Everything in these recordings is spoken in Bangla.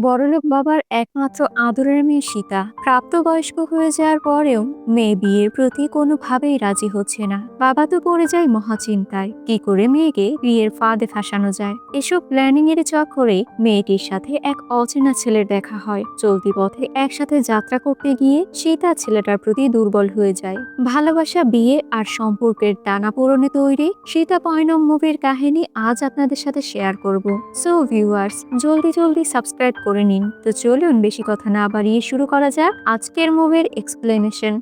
বড়লোক বাবার একমাত্র আদরের মেয়ে সীতা প্রাপ্তবয়স্ক হয়ে যাওয়ার পরেও মেয়ে বিয়ের প্রতি কোনোভাবেই রাজি হচ্ছে না। বাবা তো পড়ে যায় মহাচিন্তায়, কি করে মেয়েকে বিয়ের ফাঁদে ফাঁসানো যায়। এসব প্ল্যানিং এর চক্করে মেয়েটির সাথে এক অচেনা ছেলের দেখা হয়। চলতি পথে একসাথে যাত্রা করতে গিয়ে সীতা ছেলেটার প্রতি দুর্বল হয়ে যায়। ভালোবাসা, বিয়ে আর সম্পর্কের টানাপোড়েনে তৈরি সীতা পয়নম মুভির কাহিনী আজ আপনাদের সাথে শেয়ার করব। সো ভিউয়ার্স, জলদি জলদি সাবস্ক্রাইব করে নিন। তো চলুন বেশি কথা না বাড়িয়ে শুরু করা যাক আজকের মুভির এক্সপ্লেনেশন।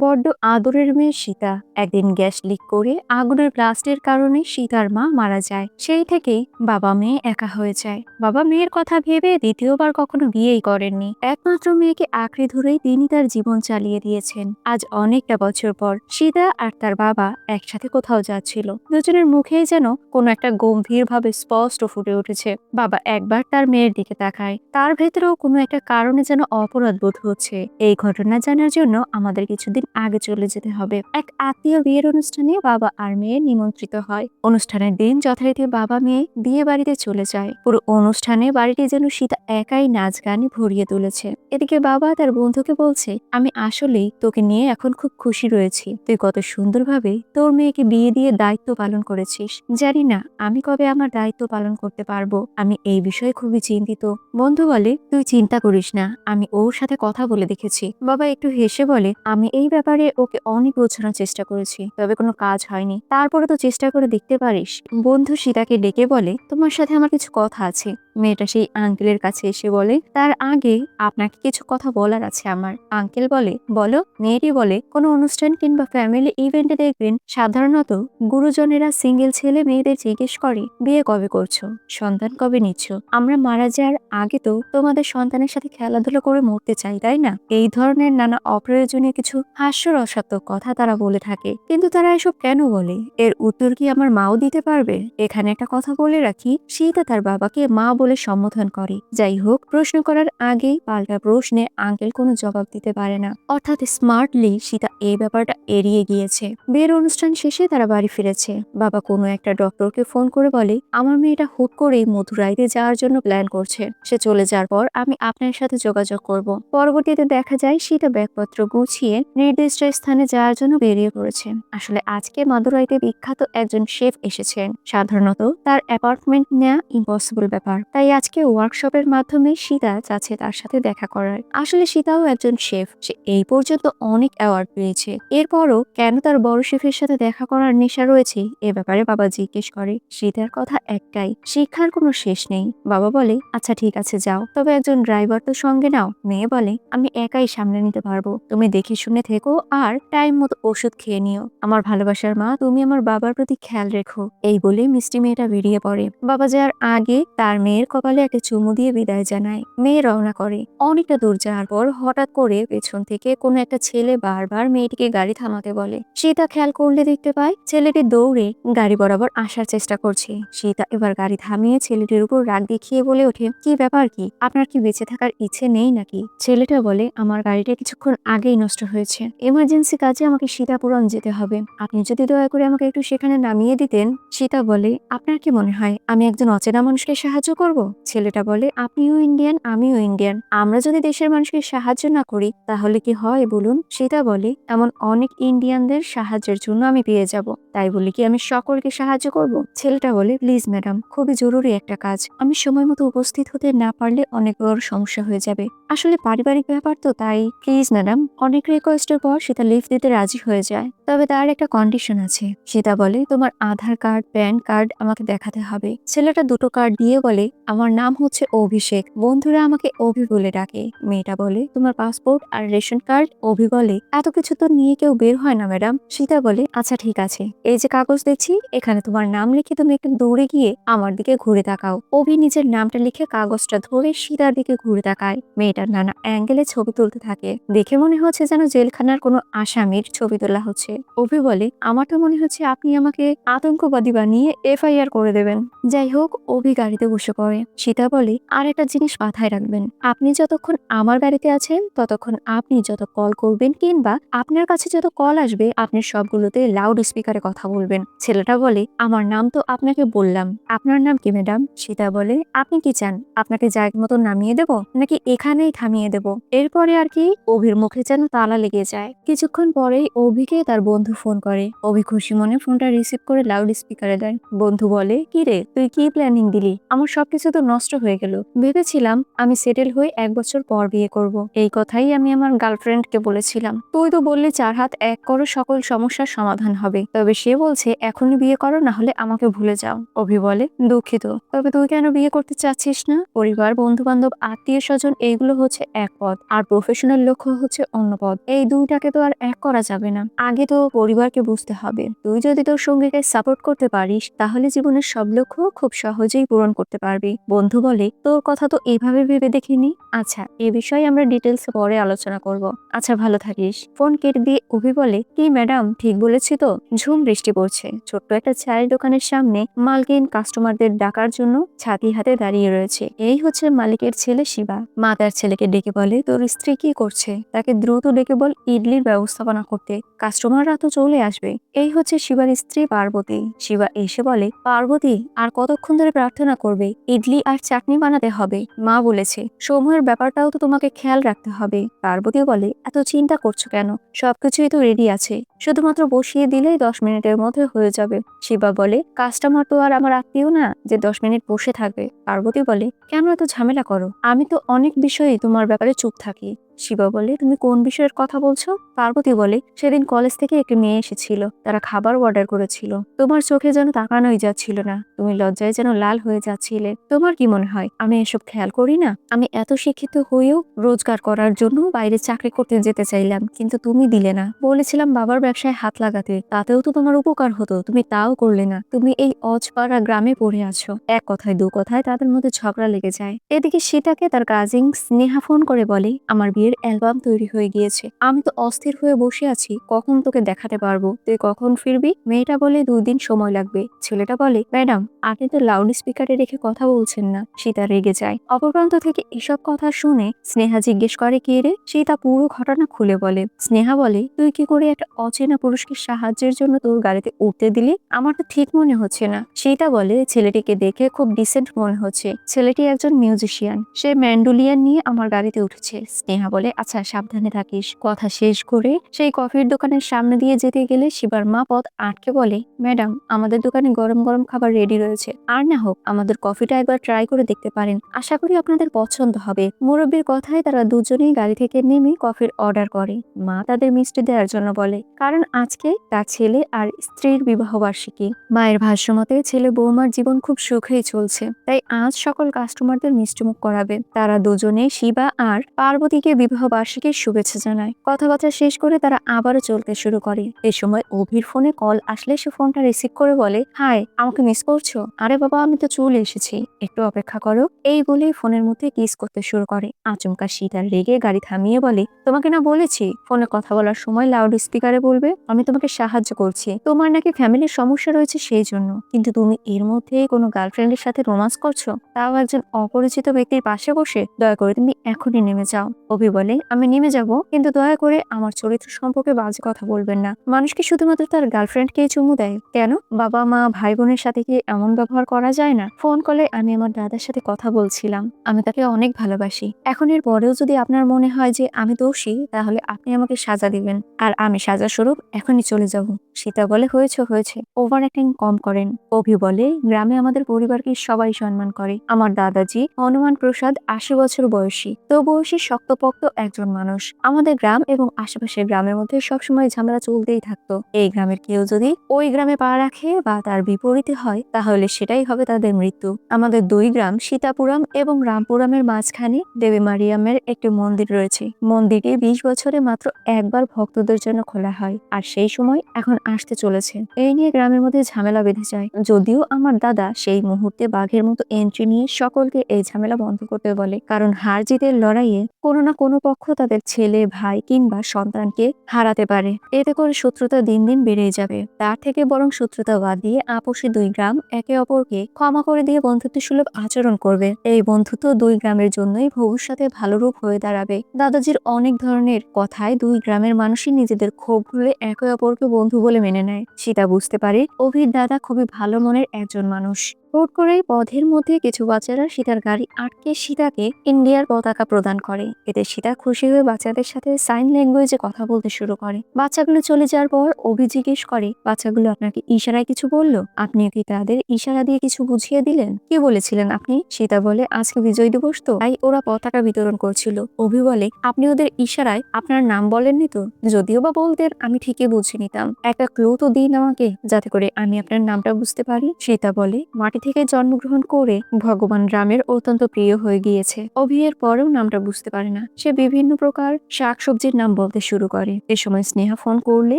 বড্ড আদরের মেয়ে সীতা একদিন গ্যাস লিক করে আগুনের ব্লাস্টের কারণে সীতার মা মারা যায়। সেই থেকেই বাবা মেয়ে একা হয়ে যায়। বাবা মেয়ের কথা ভেবে দ্বিতীয়বার কখনো বিয়েই করেননি। একমাত্র মেয়েকে আঁকড়ে ধরেই তিনি তার জীবন চালিয়ে দিয়েছেন। আজ অনেকটা বছর পর সীতা আর তার বাবা একসাথে কোথাও যাচ্ছিল। দুজনের মুখেই যেন কোনো একটা গম্ভীরভাবে স্পষ্ট ফুটে উঠেছে। বাবা একবার তার মেয়ের দিকে তাকায়, তার ভেতরেও কোনো একটা কারণে যেন অপরাধ বোধ হচ্ছে। এই ঘটনা জানার জন্য আমাদের কিছুদিন আগে চলে যেতে হবে। এক আত্মীয় বিয়ের অনুষ্ঠানে বাবা আর মেয়ে নিমন্ত্রিত হয়। অনুষ্ঠানের দিন যথারীতি বাবা মেয়ে বিয়ে বাড়িতে চলে যায়। পুরো অনুষ্ঠানে বাড়িটি যেন সীতা একাই নাচ গানে ভরিয়ে তুলেছে। এদিকে বাবা তার বন্ধুকে বলছে, আমি আসলেই তোকে নিয়ে এখন খুব খুশি রয়েছি। তুই কত সুন্দরভাবে তোর মেয়েকে বিয়ে দিয়ে দায়িত্ব পালন করেছিস। জানি না আমি কবে আমার দায়িত্ব পালন করতে পারবো। আমি এই বিষয়ে খুবই চিন্তিত। বন্ধু বলে, তুই চিন্তা করিস না, আমি ওর সাথে কথা বলে দেখেছি। বাবা একটু হেসে বলে, আমি এই ব্যাপারে ওকে অনেক বোঝানোর চেষ্টা করেছি, তবে কোনো কাজ হয়নি। তারপরে তো চেষ্টা করে দেখতে পারিস। বন্ধু সীতাকে ডেকে বলে, তোমার সাথে আমার কিছু কথা আছে। মেয়েটা সেই আঙ্কেলের কাছে এসে বলে, তার আগে আপনাকে কিছু কথা বলার আছে আমার। আঙ্কেল বলে, বলো। মেয়েটি বলে, কোনো অনুষ্ঠান কিংবা ফ্যামিলি ইভেন্টে দেখবেন সাধারণত গুরুজনেরা সিঙ্গেল ছেলে মেয়েদের জিজ্ঞেস করে, বিয়ে কবে করছো, সন্তান কবে নিচ্ছ। আমরা মারা যাওয়ার আগে তো তোমাদের সন্তানের সাথে খেলাধুলা করে মরতে চাই, তাই না? এই ধরনের নানা অপ্রয়োজনীয় কিছু হাস্যরসাত্মক কথা তারা বলে থাকে। কিন্তু তারা এসব কেন বলে, এর উত্তর কি আমার মাও দিতে পারবে? এখানে একটা কথা বলে রাখি, সীতা তার বাবাকে মা বলে সম্বোধন করে। যাই হোক, প্রশ্ন করার আগেই পাল্টা প্রশ্নে আঙ্কেল কোনো জবাব দিতে পারে না। অর্থাৎ স্মার্টলি সীতা এই ব্যাপারটা এড়িয়ে গিয়েছে। বিয়ের অনুষ্ঠান শেষে তারা বাড়ি ফিরেছে। বাবা কোনো একটা ডক্টরকে ফোন করে বলে, আমার মেয়েটা হুট করেই মথুরাইতে যাওয়ার জন্য প্ল্যান করছে। সে চলে যাওয়ার পর আমি আপনার সাথে যোগাযোগ করব। পরবর্তীতে দেখা যায় সীতা ব্যাগপত্র গুছিয়ে নির্দিষ্ট স্থানে যাওয়ার জন্য বেরিয়ে পড়েছে। আসলে আজকে মাদুরাইতে বিখ্যাত একজন শেফ এসেছেন। সাধারণত তার অ্যাপার্টমেন্ট নেওয়া ইম্পসিবল ব্যাপার, তাই আজকে ওয়ার্কশপের মাধ্যমে সীতা চাচ্ছে তার সাথে দেখা করার। আসলে সীতাও একজন শেফ, সে এই পর্যন্ত অনেক অ্যাওয়ার্ড পেয়েছে। এরপরও কেন তার বড় শেফের সাথে দেখা করার নেশা রয়েছে এ ব্যাপারে বাবা জিজ্ঞেস করে। সীতার কথা একটাই, শিক্ষার কোনো শেষ নেই। বাবা বলে, আচ্ছা ঠিক আছে যাও, তবে একজন ড্রাইভার তো সঙ্গে নাও। মেয়ে বলে, আমি একাই সামনে নিতে পারবো, তুমি দেখে শুনে থেকো আর টাইম মতো ওষুধ খেয়ে নিও। আমার ভালোবাসার মা, তুমি আমার বাবার প্রতি খেয়াল রেখো। এই বলে মিষ্টি মেয়েটা বেরিয়ে পড়ে। বাবা যাওয়ার আগে তার মেয়ের কপালে একটা চুমু দিয়ে বিদায় জানায়। মেয়ে রওনা করে। অনেকটা দূর যাওয়ার পর হঠাৎ করে পেছন থেকে কোনো একটা ছেলে বারবার মেয়েটিকে গাড়ি থামাতে বলে। সীতা খেয়াল করলে দেখতে পায় ছেলেটি দৌড়ে গাড়ি বরাবর আসার চেষ্টা করছে। সীতা এবার গাড়ি থামিয়ে ছেলেটির উপর রাগ দেখিয়ে বলে ওঠে, কি ব্যাপার, কি আপনার কি বেঁচে থাকার ইচ্ছে নেই নাকি? ছেলেটা বলে, আমার গাড়িটা কিছুক্ষণ আগেই নষ্ট হয়েছে, এমার্জেন্সি কাজে আমাকে সীতাপুরম যেতে হবে, আপনি যদি দয়া করে আমাকে একটু সেখানে নামিয়ে দিতেন। সীতা বলে, আপনার কি মনে হয় আমি একজন অচেনা মানুষকে সাহায্য করব? ছেলেটা বলে, আপনিও ইন্ডিয়ান, আমিও ইন্ডিয়ান, আমরা যদি দেশের মানুষকে সাহায্য না করি তাহলে কি হয় বলুন? সীতা বলে, এমন অনেক ইন্ডিয়ানদের সাহায্যের জন্য আমি পেয়ে যাব, তাই বলে কি আমি সকলকে সাহায্য করব? ছেলেটা বলে, প্লিজ ম্যাডাম, খুবই জরুরি একটা কাজ, আমি সময় মতো উপস্থিত হতে না পারলে অনেক বড় সমস্যা হয়ে যাবে। আসলে পারিবারিক ব্যাপার তো, তাই প্লিজ ম্যাডাম। অনেক রিকোয়েস্টের পর সীতা লিফট দিতে রাজি হয়ে যায়, তবে তার একটা কন্ডিশন আছে। সীতা বলে, তোমার আধার কার্ড, প্যান কার্ড আমাকে দেখাতে হবে। ছেলেটা দুটো কার্ড দিয়ে বলে, আমার নাম হচ্ছে অভিষেক, বন্ধুরা আমাকে অভি বলে ডাকে। মেয়েটা বলে, তোমার পাসপোর্ট আর রেশন কার্ড? অভি বলে, এত কিছু তো নিয়ে কেউ বের হয় না ম্যাডাম। সীতা বলে, আচ্ছা ঠিক আছে, এই যে কাগজ দেখছি, এখানে তোমার নাম লিখে তুমি একটু দৌড়ে গিয়ে আমার দিকে ঘুরে তাকাও। অভি নিজের নামটা লিখে কাগজটা ধরে সীতার দিকে ঘুরে তাকায়। মেয়েটার নানা অ্যাঙ্গেলে ছবি তুলতে থাকে, দেখে মনে হচ্ছে যেন জেলখানার কোনো আসামির ছবি তোলা হচ্ছে। অভি বলে, আমার তো মনে হচ্ছে আপনি আমাকে আতঙ্কবাদী বানিয়ে FIR করে দেবেন। যাই হোক, অভি গাড়িতে বসে পড়ে। হয়ে। সীতা বলে, আর একটা জিনিস মাথায় রাখবেন, আপনি যতক্ষণ আমার গাড়িতে আছেন ততক্ষণ আপনি যত কল করবেন কিংবা আপনার কাছে যত কল আসবে আপনি সবগুলোতে লাউড স্পিকারে কথা বলবেন। ছেলেটা বলে, আমার নাম তো আপনাকে বললাম, আপনার নাম কি ম্যাডাম? সীতা বলে, আপনি কি চান, আপনাকে জায়গা মতো নামিয়ে দেব নাকি এখানেই থামিয়ে দেব? এরপরে আর কি অভির মুখে যেন তালা লেগে যায়। কিছুক্ষণ পরেই অভিকে তার বন্ধু ফোন করে। অভি খুশি মনে ফোনটা রিসিভ করে লাউড স্পিকারে দেয়। বন্ধু বলে, কি রে, তুই কি প্ল্যানিং দিলি? আমার সবকিছু তো নষ্ট হয়ে গেল। ভেবেছিলাম আমি সেটেল হয়ে 1 বছর পর বিয়ে করব। এই কথাই আমি আমার গার্লফ্রেন্ডকে বলেছিলাম। তুই তো বললি 4 হাত এক করো সকল সমস্যার সমাধান হবে, তবে সে বলছে এখনই বিয়ে করো, না হলে আমাকে ভুলে যাও। অভি বলে, দুঃখিত, তবে তুই কেন বিয়ে করতে চাচ্ছিস না? পরিবার, বন্ধু বান্ধব, আত্মীয় স্বজন এইগুলো হচ্ছে এক পথ, আর প্রফেশনাল লক্ষ্য হচ্ছে অন্য পথ। এই দুইটাকে তো আর এক করা যাবে না। আগে তো পরিবারকে বুঝতে হবে। তুই যদি তোর সঙ্গীকে সাপোর্ট করতে পারিস তাহলে জীবনের সব লক্ষ্য খুব সহজেই পূরণ করতে পারবি। বন্ধু বলে, তোর কথা তো এভাবে ভেবে দেখিনি। আচ্ছা, এ বিষয়ে আমরা ডিটেলসে পরে আলোচনা করব। আচ্ছা, ভালো থাকিস। ফোন কেটে দিয়ে অভি বলে, কি ম্যাডাম, ঠিক বলেছি তো? ঝুম বৃষ্টি পড়ছে। ছোট্ট একটা চায়ের দোকানের সামনে মালকিন কাস্টমারদের ডাকার জন্য ছাতি হাতে দাঁড়িয়ে রয়েছে। এই হচ্ছে মালিকের ছেলে শিবা। মা তার ছেলেকে ডেকে বলে, তোর স্ত্রী কি করছে? তাকে দ্রুত ডেকে বল ইডলির ব্যবস্থাপনা করতে, কাস্টমাররা তো চলে আসবে। এই হচ্ছে শিবার স্ত্রী পার্বতী। শিবা এসে বলে, পার্বতী, আর কতক্ষণ ধরে প্রার্থনা করবে? ইডলি আর চাটনি বানাতে হবে। মা বলেছে সময়ের ব্যাপারটাও তো তোমাকে খেয়াল রাখতে হবে। পার্বতী বলে, এত চিন্তা করছো কেন? সবকিছুই তো রেডি আছে, শুধুমাত্র বসিয়ে দিলেই 10 মিনিটের মধ্যে হয়ে যাবে। শিবা বলে, কাস্টমার তো আর আমার আত্মীয় না যে 10 মিনিট বসে থাকবে। পার্বতী বলে, কেন এত ঝামেলা করো? আমি তো অনেক বিষয়ে তোমার ব্যাপারে চুপ থাকি। শিবা বলে, তুমি কোন বিষয়ের কথা বলছো? পার্বতী বলে, সেদিন কলেজ থেকে একটি মেয়ে এসেছিল, তারা খাবার অর্ডার করেছিল। তোমার চোখে যেন তাকানোই যাচ্ছিল না, তুমি লজ্জায় যেন লাল হয়ে যাচ্ছিলে। তোমার কি মনে হয় আমি এসব খেয়াল করি না? আমি এত শিক্ষিত হয়েও রোজগার করার জন্য বাইরে চাকরি করতে যেতে চাইলাম, কিন্তু তুমি দিলে না। বলেছিলাম বাবার ব্যবসায় হাত লাগাতে, তাতেও তো তোমার উপকার হতো, তুমি তাও করলে না। তুমি এই অজপাড়া গ্রামে পড়ে আছো। এক কথায় দু কথায় তাদের মধ্যে ঝগড়া লেগে যায়। এদিকে সীতাকে তার কাজিন স্নেহা ফোন করে বলে, আমার বিয়ের অ্যালবাম তৈরি হয়ে গিয়েছে। আমি তো অস্থির হয়ে বসে আছি, কখন তোকে দেখাতে পারবো? তুই কখন ফিরবি? মেয়েটা বলে, 2 দিন সময় লাগবে। ছেলেটা বলে, ম্যাডাম, আপনি তো লাউড স্পিকারে রেখে কথা বলছেন না। সীতা রেগে যায়। অপর প্রান্ত থেকে এসব কথা শুনে স্নেহা জিজ্ঞেস করে, কে রে? সীতা পুরো ঘটনা খুলে বলে। স্নেহা বলে, তুই কি করে একটা অচেনা পুরুষকে সাহায্যের জন্য তোর গাড়িতে উঠতে দিলি? আমার তো ঠিক মনে হচ্ছে না। সীতা বলে, ছেলেটিকে দেখে খুব ডিসেন্ট মনে হচ্ছে। ছেলেটি একজন মিউজিশিয়ান, সে ম্যান্ডোলিয়ান নিয়ে আমার গাড়িতে উঠেছে। স্নেহা বলে, আচ্ছা, সাবধানে থাকিস। কথা শেষ করে সেই কফির দোকানের সামনে দিয়ে যেতে গেলে শিবার মা পথ আটকে বলে, ম্যাডাম, আমাদের দোকানে গরম গরম খাবার রেডি রয়েছে, আর না হোক আমাদের কফিটা একবার ট্রাই করে দেখতে পারেন, আশা করি আপনাদের পছন্দ হবে। মুরব্বীর কথায় তারা দুজনেই গাড়ি থেকে নেমে কফির অর্ডার করে। মা তাদের মিষ্টি দেওয়ার জন্য বলে, কারণ আজকে তার ছেলে আর স্ত্রীর বিবাহ বার্ষিকী। মায়ের ভাষ্যমতে ছেলে বৌমার জীবন খুব সুখেই চলছে, তাই আজ সকল কাস্টমারদের মিষ্টিমুখ করাবে। তারা দুজনে শিবা আর পার্বতীকে বিবাহ বার্ষিকীর শুভেচ্ছা জানায়। কথাবার্তা শেষ করে তারা আবারও চলতে শুরু করে। এ সময় অভির ফোনে কল আসলে সে ফোনটা রিসিভ করে বলে, হাই, আমাকে মিস করছো? আরে বাবা, আমি তো চলে এসেছি, একটু অপেক্ষা করো। এই বলেই ফোনের মধ্যে কিস করতে শুরু করে। আচমকা সীতার রেগে গাড়ি থামিয়ে বলে, তোমাকে না বলেছি ফোনে কথা বলার সময় লাউড স্পিকারে বলবে? আমি তোমাকে সাহায্য করছি, তোমার নাকি ফ্যামিলির সমস্যা রয়েছে সেই জন্য, কিন্তু তুমি এর মধ্যে কোনো গার্লফ্রেন্ডের সাথে রোমান্স করছো, তাও একজন অপরিচিত ব্যক্তির পাশে বসে। দয়া করে তুমি এখনই নেমে যাও। অভি বলে, আমি নেমে যাব, কিন্তু দয়া করে আমার চরিত্র সম্পর্কে বাজে কথা বলবেন না। মানুষ কি শুধুমাত্র তার গার্লফ্রেন্ডকেই চুমু দেয়? কেন বাবা মা ভাই বোনের সাথে কি এমন ব্যবহার করা যায় না? ফোন কলে আমি আমার দাদার সাথে কথা বলছিলাম, আমি তাকে অনেক ভালোবাসি। এখন এর পরেও যদি আপনার মনে হয় যে আমি দোষী, তাহলে আপনি আমাকে সাজা দিবেন, আর আমি সাজা স্বরূপ এখনই চলে যাব। সীতা বলে, হয়েছে হয়েছে, ওভার অ্যাক্টিং কম করেন। অভি বলে, গ্রামে আমাদের পরিবারকে সবাই সম্মান করে। আমার দাদাজি হনুমান প্রসাদ 80 বছর বয়সী, তো বয়সী শক্তপোক্ত একজন মানুষ। আমাদের গ্রাম এবং আশেপাশের গ্রামের মধ্যে সবসময় ঝামেলা চলতেই থাকতো। এই গ্রামের কেউ যদি ওই গ্রামে পা রাখে বা তার বিপরীতে হয়, তাহলে সেটাই হবে তাদের মৃত্যু। আমাদের 2 গ্রাম সীতাপুরাম এবং রামপুরামের মাঝখানে দেবী মারিয়ামের একটি মন্দির রয়েছে। মন্দিরটি 20 বছরে মাত্র একবার ভক্তদের জন্য খোলা হয়, আর সেই সময় এখন আসতে চলেছে। এই নিয়ে গ্রামের মধ্যে ঝামেলা বেঁধে যায়। যদিও আমার দাদা সেই মুহূর্তে বাঘের মতো এন্ট্রি নিয়ে সকলকে এই ঝামেলা বন্ধ করতে বলে, কারণ হার জিতের লড়াইয়ে কোনো না কোনো কোনো পক্ষ তাদের ছেলে, ভাই কিংবা সন্তানকে হারাতে পারে। এতে করে শত্রুতা দিন দিন বেড়েই যাবে। তার থেকে বরং শত্রুতা বাদ দিয়ে আপোষে দুই গ্রাম একে অপরকে ক্ষমা করে দিয়ে বন্ধুত্ব সুলভ আচরণ করবে। এই বন্ধুত্ব দুই গ্রামের জন্যই ভবিষ্যতে ভালো রূপ হয়ে দাঁড়াবে। দাদাজির অনেক ধরনের কথায় দুই গ্রামের মানুষই নিজেদের ক্ষোভ ভুলে একে অপরকে বন্ধু বলে মেনে নেয়। সীতা বুঝতে পারে অভির দাদা খুবই ভালো মনের একজন মানুষ। হুট করেই পথের মধ্যে কিছু বাচ্চারা সীতার গাড়ি আটকে সীতাকে ইন্ডিয়ার পতাকা প্রদান করে। এতে সীতা খুশি হয়ে বাচ্চাদের সাথে সাইন ল্যাঙ্গুয়েজে কথা বলতে শুরু করে। বাচ্চাগুলো চলে যাওয়ার পর অভি জিজ্ঞেস করে, বাচ্চাগুলো আপনাকে ইশারায় কিছু বললো? আপনিও কি তাদের ইশারা দিয়ে কিছু বুঝিয়ে দিলেন? কি বলেছিলেন আপনি? সীতা বলে, আজকে বিজয় দিবস তো, তাই ওরা পতাকা বিতরণ করছিল। অভি বলে, আপনি ওদের ইশারায় আপনার নাম বলেননি তো? যদিও বা বলতেন আমি ঠিকই বুঝে নিতাম। একটা ক্লু তো দিন আমাকে, যাতে করে আমি আপনার নামটা বুঝতে পারি। সীতা বলে, মাটি থেকে জন্মগ্রহণ করে ভগবান রামের অত্যন্ত প্রিয় হয়ে গিয়েছে। অভি এর পরেও নামটা বুঝতে পারে না। সে বিভিন্ন প্রকার শাকসবজির নাম বলতে শুরু করে। এ সময় স্নেহা ফোন করলে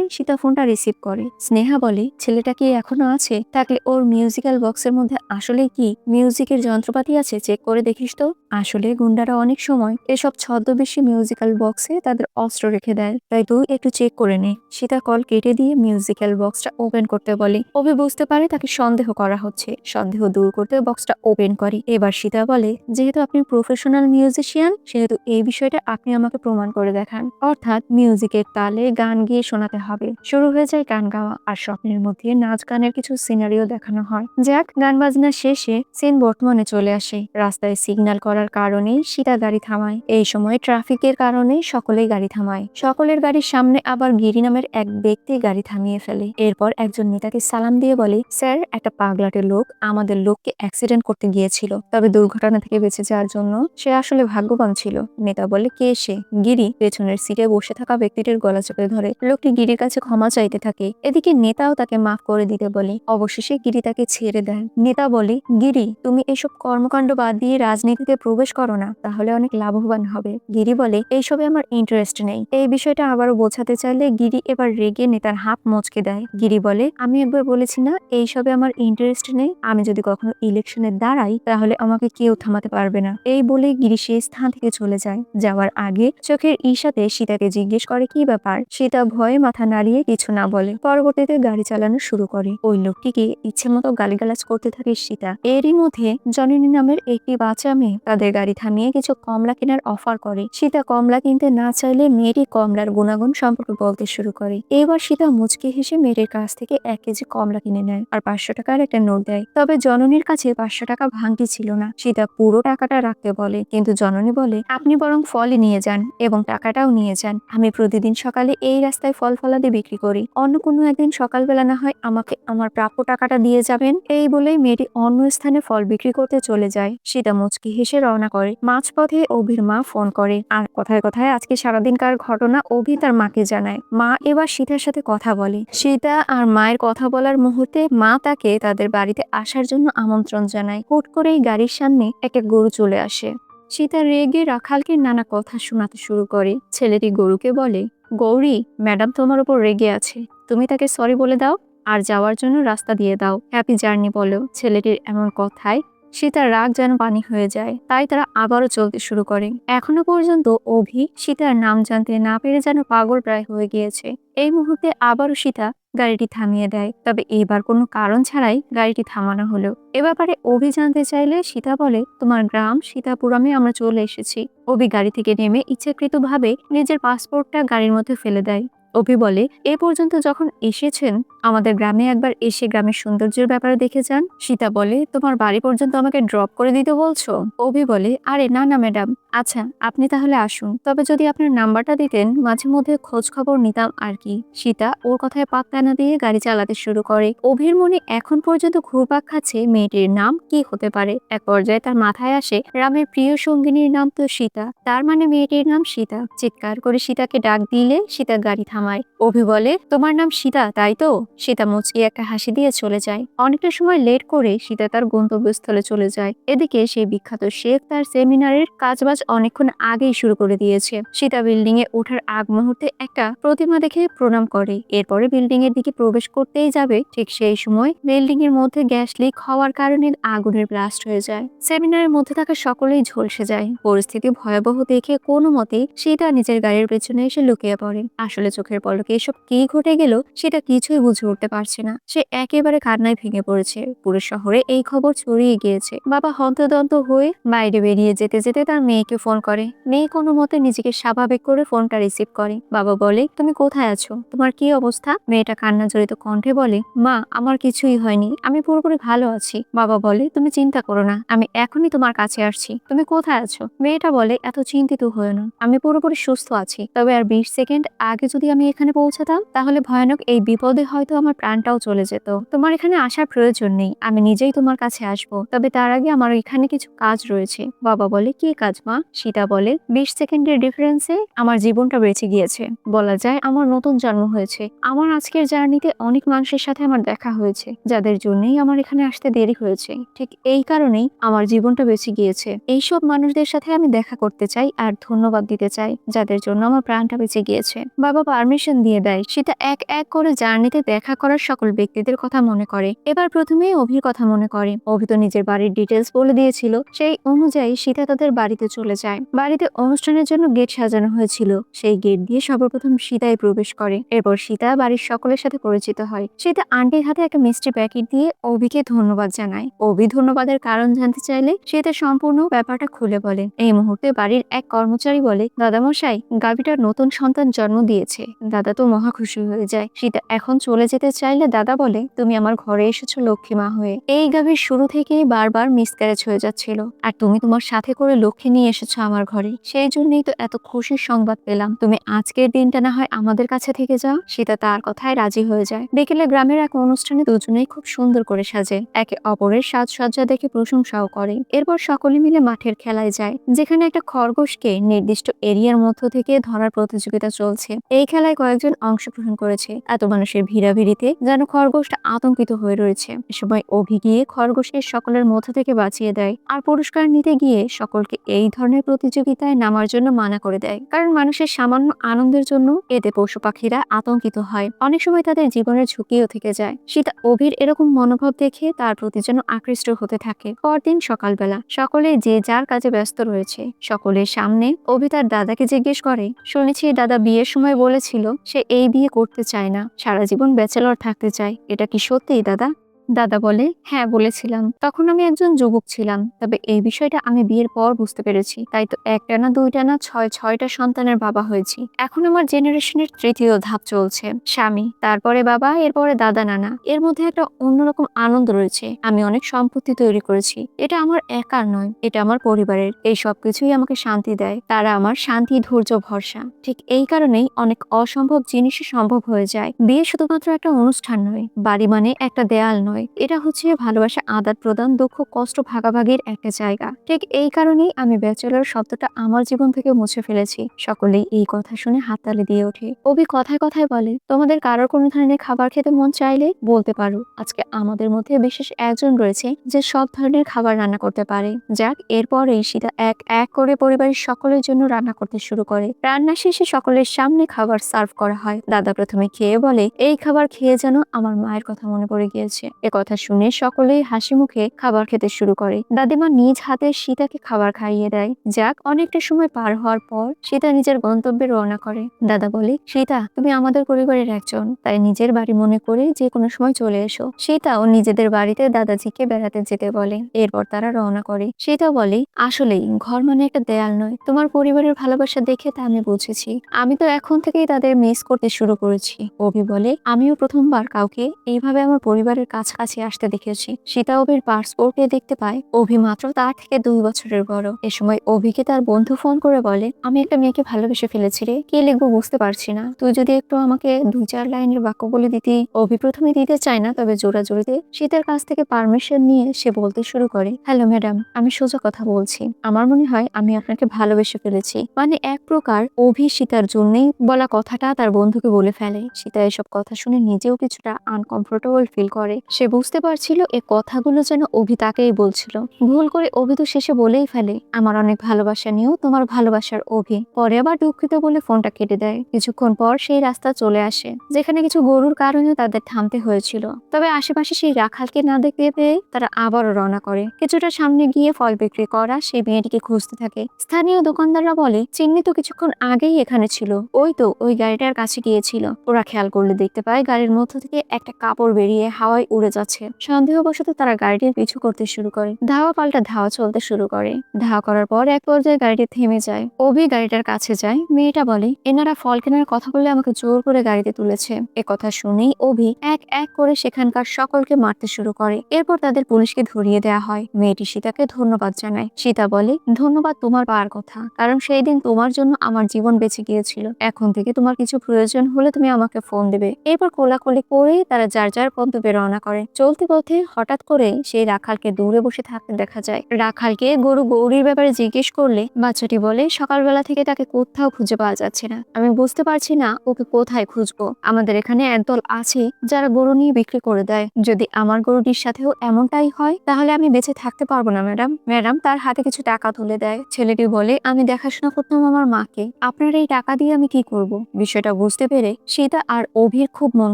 সীতা ফোনটা রিসিভ করে। স্নেহা বলে, ছেলেটা কি এখনো আছে? থাকলে ওর মিউজিক্যাল বক্সের মধ্যে আসলে কি মিউজিকের যন্ত্রপাতি আছে, চেক করে দেখিস তো। আসলে গুন্ডারা অনেক সময় এসব ছদ্মবেশী মিউজিক্যাল বক্সে তাদের অস্ত্র রেখে দেয়, তাই তুই একটু চেক করে নে। সীতা কল কেটে দিয়ে মিউজিক্যাল বক্সটা ওপেন করতে বলে। অভি বুঝতে পারে তাকে সন্দেহ করা হচ্ছে। সন্দেহ দূর করতে বক্সটা ওপেন করে। এবার সীতা বলে, যেহেতু আপনি প্রফেশনাল মিউজিশিয়ান, সেহেতু এই বিষয়টা আপনি আমাকে প্রমাণ করে দেখান। অর্থাৎ মিউজিকের তালে গান গিয়ে শোনাতে হবে। শুরু হয়ে যায় গান গাওয়া, আর স্বপ্নের মধ্যে নাচ গানের কিছু সিনারিও দেখানো হয়। যাক, গান বাজনা শেষে সিন বর্তমানে চলে আসে। রাস্তায় সিগন্যাল করার কারণে সীতা গাড়ি থামায়। এই সময় ট্রাফিকের কারণে সকলেই গাড়ি থামায়। সকলের গাড়ির সামনে আবার গিরি নামের এক ব্যক্তি গাড়ি থামিয়ে ফেলে। এরপর একজন নেতাকে সালাম দিয়ে বলে, স্যার, একটা পাগলাটে লোক আমাদের লোককে অ্যাক্সিডেন্ট করতে গিয়েছিল, তবে দুর্ঘটনা থেকে বেঁচে যাওয়ার জন্য সে আসলে ভাগ্যবান ছিল। নেতা বলে, কে সে? গিরি পেছনের সিটে বসে থাকা ব্যক্তিটির গলা চেপে ধরে। লোকটি গিরির কাছে ক্ষমা চাইতে থাকে। এদিকে নেতাও তাকে মাফ করে দিতে বলে। অবশেষে গিরি তাকে ছেড়ে দেয়। নেতা বলে, গিরি, তুমি এসব কর্মকাণ্ড বাদ দিয়ে রাজনীতিতে প্রবেশ করো না, তাহলে অনেক লাভবান হবে। গিরি বলে, এইসবে আমার ইন্টারেস্ট নেই। এই বিষয়টা আবারও বোঝাতে চাইলে গিরি এবার রেগে নেতার হাত মচকে দেয়। গিরি বলে, আমি একবার বলেছি না এইসবে আমার ইন্টারেস্ট নেই? আমি যদি কখনো ইলেকশনে দাঁড়াই তাহলে আমাকে কেউ থামাতে পারবে না। এই বলে গিরি সেই স্থান থেকে চলে যায়। যাওয়ার আগে চোখের ইশাতে সীতাকে জিজ্ঞেস করে কি ব্যাপার। সীতা ভয়ে মাথা নাড়িয়ে কিছু না বলে। পরবর্তীতে গাড়ি চালানো শুরু করে। ওই লোকটিকে ইচ্ছে মতো গালিগালাজ করতে থাকে সীতা। এরই মধ্যে জননী নামের একটি বাচ্চা মেয়ে তাদের গাড়ি থামিয়ে কিছু কমলা কেনার অফার করে। সীতা কমলা কিনতে না চাইলে মেয়েটি কমলার গুণাগুণ সম্পর্কে বলতে শুরু করে। এবার সীতা মুচকি হেসে মেয়েটির কাছ থেকে 1 কেজি কমলা কিনে নেয় আর 500 টাকার একটা নোট দেয়। তবে জননীর কাছে 500 টাকা ভাঙতি ছিল না। সীতা পুরো টাকাটা রাখতে বলে, কিন্তু জননী বলে, আপনি বরং ফলই নিয়ে যান এবং টাকাটাও নিয়ে যান। আমি প্রতিদিন সকালে এই রাস্তায় ফল ফলাদি বিক্রি করি। অন্য কোনো একদিন সকালবেলা না হয় আমাকে আমার প্রাপ্য টাকাটা দিয়ে যাবেন। এই বলেই মেয়েটি অন্য স্থানে ফল বিক্রি করতে চলে যায়। সীতা মুচকি হেসে রওনা করে। মাঝপথে অভির মা ফোন করে, আর কথায় কথায় আজকে সারাদিনকার ঘটনা অভি তার মাকে জানায়। মা এবার সীতার সাথে কথা বলে। সীতা আর মায়ের কথা বলার মুহূর্তে মা তাকে তাদের বাড়িতে আসার জন্য আমন্ত্রণ জানায়। হুট করেই গাড়ির সামনে একটা গরু চলে আসে। সীতা রেগে রাখালকে নানা কথা শোনাতে শুরু করে। ছেলেটি গরুকে বলে, গৌরী, ম্যাডাম তোমার উপর রেগে আছে, তুমি তাকে সরি বলে দাও আর যাওয়ার জন্য রাস্তা দিয়ে দাও। হ্যাপি জার্নি বলো। ছেলেটির এমন কথায় সীতার রাগ যেন পানি হয়ে যায়, তাই তারা আবারও চলতে শুরু করে। এখনো পর্যন্ত অভি সীতার নাম জানতে না পেরে যেন পাগল প্রায় হয়ে গিয়েছে। এই মুহূর্তে আবারও সীতা গাড়িটি থামিয়ে দেয়, তবে এবার কোনো কারণ ছাড়াই গাড়িটি থামানো হলো। এ ব্যাপারে অভি জানতে চাইলে সীতা বলে, তোমার গ্রাম সীতাপুরমে আমরা চলে এসেছি। অভি গাড়ি থেকে নেমে ইচ্ছাকৃতভাবে নিজের পাসপোর্টটা গাড়ির মধ্যে ফেলে দেয়। অভি বলে, এ পর্যন্ত যখন এসেছেন আমাদের গ্রামে একবার এসে গ্রামের সৌন্দর্যের ব্যাপারে দেখে যান। সীতা বলে, তোমার বাড়ি পর্যন্ত আমাকে ড্রপ করে দিতে বলছো? অভি বলে, আরে না না ম্যাডাম, আচ্ছা আপনি তাহলে আসুন, তবে যদি আপনার নাম্বারটা দিতেন মাঝে মধ্যে খোঁজ খবর নিতাম আর কি। সীতা ওর কথায় পাত্তা না দিয়ে গাড়ি চালাতে শুরু করে। অভির মনে এখন পর্যন্ত ঘুরপাক খাচ্ছে মেয়েটির নাম কি হতে পারে। এক পর্যায়ে তার মাথায় আসে রামের প্রিয় সঙ্গিনীর নাম তো সীতা, তার মানে মেয়েটির নাম সীতা। চিৎকার করে সীতাকে ডাক দিলে সীতা গাড়ি থামায়। অভি বলে, তোমার নাম সীতা তাই তো? সীতা মুচকি একটা হাসি দিয়ে চলে যায়। অনেকটা সময় লেট করে সীতা তার গন্তব্যস্থলে চলে যায়। এদিকে সেই বিখ্যাত শেখ তার সেমিনারের কাজবাজ অনেকক্ষণ আগেই শুরু করে দিয়েছে। সীতা বিল্ডিং এ ওঠার আগ মুহূর্তে একটা প্রতিমা দেখে প্রণাম করে। এরপরে বিল্ডিং এর দিকে প্রবেশ করতেই যাবে, ঠিক সেই সময় বিল্ডিং এর মধ্যে গ্যাস লিক হওয়ার কারণে আগুনের ব্লাস্ট হয়ে যায়। সেমিনারের মধ্যে থাকা সকলেই ঝলসে যায়। পরিস্থিতি ভয়াবহ দেখে কোনো মতে সীতা নিজের গাড়ির পেছনে এসে লুকিয়ে পড়ে। আসলে চোখের পলকে এসব কি ঘটে গেল সেটা কিছুই বুঝে উঠতে পারছে না। সে একেবারে কান্নায় ভেঙে পড়েছে। পুরো শহরে এই খবর ছড়িয়ে গিয়েছে। বাবা হন্তদন্ত হয়ে বাইরে বেরিয়ে যেতে যেতে তার মেয়েকে ফোন করে। মেয়ে কোনো মতে নিজেকে স্বাভাবিক করে ফোনটা রিসিভ করে। বাবা বলে, তুমি কোথায় আছো, তোমার কি অবস্থা? মেয়েটা কান্না জড়িত কণ্ঠে বলে, মা আমার কিছুই হয়নি, আমি পুরোপুরি ভালো আছি। বাবা বলে, তুমি চিন্তা করো না, আমি এখনই তোমার কাছে আসছি। তুমি কোথায় আছো? মেয়েটা বলে, এত চিন্তিত হয়ে না, আমি পুরোপুরি সুস্থ আছি। তবে আর 20 সেকেন্ড আগে যদি আমি এখানে পৌঁছাতাম তাহলে ভয়ানক এই বিপদে হয়তো আমার প্রাণটাও চলে যেত। তোমার এখানে আসার প্রয়োজন নেই, আমি নিজেই তোমার কাছে আসবো। তবে তার আগে আমার এখানে কিছু কাজ রয়েছে। বাবা বলে, কি কাজ মা? সীতা বলে, 20 সেকেন্ডের ডিফারেন্সে আমার জীবনটা বেঁচে গিয়েছে। বলা যায় আমার নতুন জন্ম হয়েছে। আমার আজকের জার্নিতে অনেক মানুষের সাথে আমার দেখা হয়েছে, যাদের জন্যই আমার এখানে আসতে দেরি হয়েছে। ঠিক এই কারণেই আমার জীবনটা বেঁচে গিয়েছে। এইসব মানুষদের সাথে আমি দেখা করতে চাই আর ধন্যবাদ দিতে চাই, যাদের জন্য আমার প্রাণটা বেঁচে গিয়েছে। বাবা পারমিশন দিয়ে দেয়। সীতা এক এক করে জার্নিতে দেখা করার সকল ব্যক্তিদের কথা মনে করে। এবার প্রথমেই অভির কথা মনে করে। অভি তো নিজের বাড়ির ডিটেলস বলে দিয়েছিল, সেই অনুযায়ী সীতা তাদের বাড়িতে চলে যায়। বাড়িতে অনুষ্ঠানের জন্য গেট সাজানো হয়েছিল, সেই গেট দিয়ে সর্বপ্রথম সীতায় প্রবেশ করে। এরপর সীতা বাড়ির সকলের সাথে পরিচিত হয়। সীতা আন্টির হাতে একটা মিষ্টি প্যাকেট দিয়ে অভিকে ধন্যবাদ জানায়। অভি ধন্যবাদের কারণ জানতে চাইলে সীতা সম্পূর্ণ ব্যাপারটা খুলে বলে। এই মুহূর্তে বাড়ির এক কর্মচারী বলে, দাদামশাই, গাভীটার নতুন সন্তান জন্ম দিয়েছে। দাদা তো মহা খুশি হয়ে যায়। সীতা এখন চলে যেতে চাইলে দাদা বলে, তুমি আমার ঘরে এসেছো লক্ষ্মী মা হয়ে। এই গাভীর শুরু থেকেই বারবার মিসক্যারেজ হয়ে যাচ্ছিল, আর তুমি তোমার সাথে করে লক্ষ্মী নিয়ে এসেছো আমার ঘরে, সেই জন্যই তো এত খুশির সংবাদ পেলাম। তুমি আজকের দিনটা না হয় আমাদের কাছে থেকে যাও। সীতা তার কথায় রাজি হয়ে যায়। বিকেলে গ্রামের এক অনুষ্ঠানে দুজনেই খুব সুন্দর করে সাজে, একে অপরের সাজসজ্জা দেখে প্রশংসাও করে। এরপর সকলে মিলে মাঠের খেলায় যায়, যেখানে একটা খরগোশকে নির্দিষ্ট এরিয়ার মধ্য থেকে ধরার প্রতিযোগিতা চলছে। এই খেলায় কয়েকজন অংশগ্রহণ করেছে। এত মানুষের ভিড়াভিড়িতে যেন খরগোশটা আতঙ্কিত হয়ে রয়েছে। এ সময় অভি গিয়ে খরগোশকে সকলের মধ্য থেকে বাঁচিয়ে দেয়, আর পুরস্কার নিতে গিয়ে সকলকে এই ধরনের প্রতিযোগিতায় নামার জন্য মানা করে দেয়। কারণ মানুষের সামান্য আনন্দের জন্য এতে পশু পাখিরা আতঙ্কিত হয়, অনেক সময় তাদের জীবনের ঝুঁকিও থেকে যায়। সীতা অভির এরকম মনোভাব দেখে তার প্রতি যেন আকৃষ্ট হতে থাকে। পরদিন সকালবেলা সকলে যে যার কাজে ব্যস্ত রয়েছে। সকলের সামনে অভি তার দাদাকে জিজ্ঞেস করে, শুনেছি দাদা বিয়ের সময় বলেছিল সে এই বিয়ে করতে চায় না, সারা জীবন ব্যাচেলর থাকতে চায়, এটা কি সত্যি দাদা? দাদা বলে, হ্যাঁ বলেছিলাম, তখন আমি একজন যুবক ছিলাম। তবে এই বিষয়টা আমি বিয়ের পর বুঝতে পেরেছি, তাই তো একটা না দুইটা না ছয়টা সন্তানের বাবা হয়েছি। এখন আমার জেনারেশনের তৃতীয় ধাপ চলছে, স্বামী, তারপরে বাবা, এরপরে দাদা নানা। এর মধ্যে একটা অন্যরকম আনন্দ রয়েছে। আমি অনেক সম্পত্তি তৈরি করেছি, এটা আমার একার নয়, এটা আমার পরিবারের। এই সবকিছুই আমাকে শান্তি দেয়, তারা আমার শান্তি, ধৈর্য, ভরসা। ঠিক এই কারণেই অনেক অসম্ভব জিনিসই সম্ভব হয়ে যায়। বিয়ে শুধুমাত্র একটা অনুষ্ঠান নয়, বাড়ি মানে একটা দেয়াল নয়, এটা হচ্ছে ভালোবাসা, আদান প্রদান, দুঃখ কষ্ট ভাগাভাগির একটা জায়গা। ঠিক এই কারণেই আমি ব্যাচেলর শব্দটা আমার জীবন থেকে মুছে ফেলেছি। সকলেই এই কথা শুনে হাততালি দিয়ে ওঠে। অভি কথায় কথায় বলে, তোমাদের কারোর কোনো ধরনের খাবার খেতে মন চাইলে বলতে পারো, আজকে আমাদের মধ্যে বিশেষ একজন রয়েছে যে সব ধরনের খাবার রান্না করতে পারে। যাক, এরপরেই সীতা এক এক করে পরিবারের সকলের জন্য রান্না করতে শুরু করে। রান্না শেষে সকলের সামনে খাবার সার্ভ করা হয়। দাদা প্রথমে খেয়ে বলে, এই খাবার খেয়ে যেন আমার মায়ের কথা মনে পড়ে গিয়েছে। কথা শুনে সকলেই হাসি মুখে খাবার খেতে শুরু করে। দাদিমা নিজ হাতে সীতাকে খাবার খাইয়ে দেয়। যাক, অনেকটা সময় পার হওয়ার পর সীতা নিজের গন্তব্যে রওনা করে। দাদা বলে, সীতা তুমি আমাদের পরিবারের একজন, তাই নিজের বাড়ি মনে করে যে কোনো সময় চলে এসো। সীতাও নিজেদের বাড়িতে দাদাজিকে বেড়াতে যেতে বলে। এরপর তারা রওনা করে। সীতা বলে, আসলেই ঘর মানে একটা দেয়াল নয়, তোমার পরিবারের ভালোবাসা দেখে তা আমি বুঝেছি। আমি তো এখন থেকেই তাদের মিস করতে শুরু করেছি। অভি বলে, আমিও প্রথমবার কাউকে এইভাবে আমার পরিবারের কাছে কাছে আসতে দেখেছি। সীতা অভির পাসপোর্টে দেখতে পায় অভি মাত্র তার থেকে 2 বছরের বড়। এ সময় অভিকে তার বন্ধু ফোন করে বলে, আমি একটা মেয়েকে ভালোবেসে ফেলেছি রে, কি লিখবো বুঝতে পারছি না, তুই যদি একটু আমাকে 2-4 লাইনের বাক্য বলে দিতি। অভি প্রথমে দিতে চায় না, তবে জোরাজোরিতে সীতার কাছ থেকে পারমিশন নিয়ে সে বলতে শুরু করে, হ্যালো ম্যাডাম, আমি সোজা কথা বলছি, আমার মনে হয় আমি আপনাকে ভালোবেসে ফেলেছি। মানে এক প্রকার অভি সীতার জন্যই বলা কথাটা তার বন্ধুকে বলে ফেলে। সীতা এসব কথা শুনে নিজেও কিছুটা আনকমফোর্টেবল ফিল করে। সে বুঝতে পারছিল এ কথাগুলো যেন অভি তাকেই বলছিল। ভুল করে অভি তো শেষে বলেই ফেলে, আমার অনেক ভালোবাসা নিয়েও তোমার ভালোবাসার অভি। পরে আবার দুঃখিত বলে ফোনটা কেটে দেয়। কিছুক্ষণ পর সেই রাস্তা চলে আসে যেখানে কিছু গরুর কারণে তাদের থামতে হয়েছিল। তবে আশেপাশে সেই রাখালকে না দেখতে পেয়ে তারা আবারও রওনা করে। কিছুটা সামনে গিয়ে ফল বিক্রি করা সেই মেয়েটিকে খুঁজতে থাকে। স্থানীয় দোকানদাররা বলে, চিন্নি তো কিছুক্ষণ আগেই এখানে ছিল, ওই তো ওই গাড়িটার কাছে গিয়েছিল। ওরা খেয়াল করলে দেখতে পায় গাড়ির মধ্য থেকে একটা কাপড় বেরিয়ে হাওয়ায় উড়ে যাচ্ছে। সন্দেহবশত তারা গাড়িটির পিছু করতে শুরু করে। ধাওয়া পাল্টা ধাওয়া চলতে শুরু করে। ধাওয়া করার পর এক পর্যায়ে গাড়িটি থেমে যায়। অভি গাড়িটার কাছে যায়। মেয়েটা বলে, এনারা ফল কেনার কথা বলে আমাকে জোর করে গাড়িতে তুলেছে। এ কথা শুনেই অভি এক এক করে সেখানকার সকলকে মারতে শুরু করে। এরপর তাদের পুলিশকে ধরিয়ে দেওয়া হয়। মেয়েটি সীতাকে ধন্যবাদ জানায়। সীতা বলে, ধন্যবাদ তোমার পাওয়ার কথা, কারণ সেই দিন তোমার জন্য আমার জীবন বেঁচে গিয়েছিল। এখন থেকে তোমার কিছু প্রয়োজন হলে তুমি আমাকে ফোন দেবে। এরপর কোলাকুলি করে তারা যার যার গন্তব্যে রওনা করে। চলতি পথে হঠাৎ করে সেই রাখালকে দূরে বসে থাকতে দেখা যায়। রাখালকে গরু গৌরীর ব্যাপারে জিজ্ঞেস করলে বাচ্চাটি বলে, সকালবেলা থেকে তাকে কোথাও খুঁজে পাওয়া যাচ্ছে না, আমি বুঝতে পারছি না ওকে কোথায় খুঁজবো। আমাদের এখানে একদল আছে যারা গরু নিয়ে বিক্রি করে দেয়, যদি আমার গরুটির সাথেও এমনটাই হয় তাহলে আমি বেঁচে থাকতে পারবো না ম্যাডাম। ম্যাডাম তার হাতে কিছু টাকা তুলে দেয়। ছেলেটি বলে, আমি দেখাশোনা করতাম আমার মাকে, আপনার এই টাকা দিয়ে আমি কি করব? বিষয়টা বুঝতে পেরে সীতা আর অভির খুব মন